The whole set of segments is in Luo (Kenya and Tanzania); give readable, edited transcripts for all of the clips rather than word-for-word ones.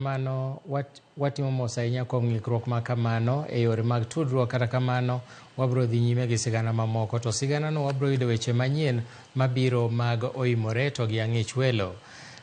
Mano watimo mos ahinya kuom ng'ikruok ma kamano e yore mag tudruok. Kata kamano wabiro dhi nyime gi sigana mamoko, to siganano wabiro yudo weche manyien mabiro mag oimore to gi ang'ich welo.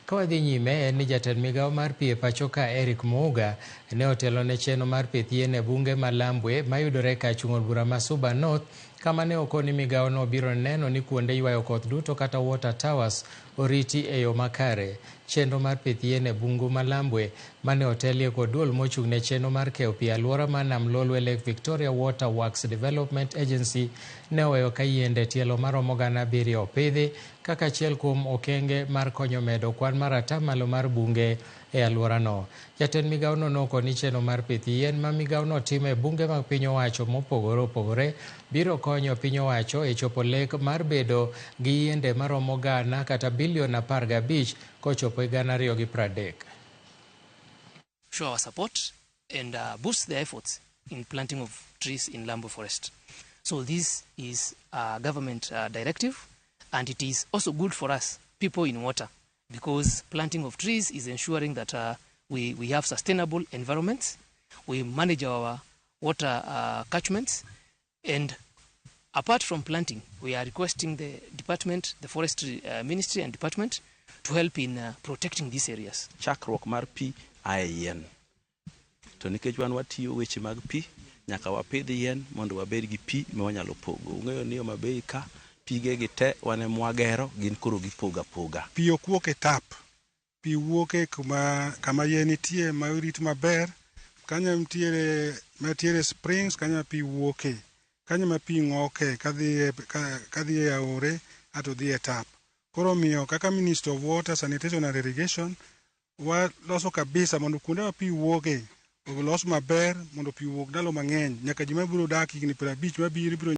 Ka wadhi nyime en ni jatend migawo mar pi e pacho ka Eric Muga ne otelo ne chenro mar pith yien e bunge ma Lambwe mayudore ka chung' od bura ma Suba North, kama ne okoni migawo no biro neno ni kuonde ywayo koth duto kata water towers oriti e yo makare. Chenro mar pith yien e bungu ma Lambwe mane otelie kod duol mochung' ne chenro mar keyo pi alwora ma Nam Lolwe Lake Victoria Water Works Development Agency ne oweyo ka yiende tielo maromo 7,000 opidhi kaka achiel kuom okenge mar konyo medo kwan mar atamalo mar bunge e alworano. Jatend migawono nokoni chenro mar pith yien ma migawono timo e bunge mag piny owacho mopogore opogore biro konyo piny owacho e chopo lek mar bedo gi yiende maromo gana kata bilion 15 kochopo e 2030. Show our support and boost the efforts in planting of trees in Lambwe Forest. So this is a government directive, and it is also good for us, people in water, because planting of trees is ensuring that we have sustainable environments, we manage our water catchments, and apart from planting, we are requesting the department, the forestry ministry and department, to help in protecting these areas. Chakruok mar pi ae yien. To nikech wan watiyo weche mag pi, nyaka wapidh yien mondo wabed gi pi ma wanyalo pogo. Ung'eyo ni Homabay ka pige gi te wane mwagero gin koro gipoga poga. Pi ok wuok e tap. Pi wuok e kama yien nitie ma orit maber. Kanyo nitiere springs, kanyo pi wuoke. Kanyo ma pi ng'oke kadhi e aore ato dhi e tap. Koro miyo kaka Minister of Water, Sanitation and Irrigation waloso kabisa mondo kuonde ma pi wuoke olos maber mondo pi wuog ndalo mang'eny. Nyaka ji mabiro dak higni 50 mabiro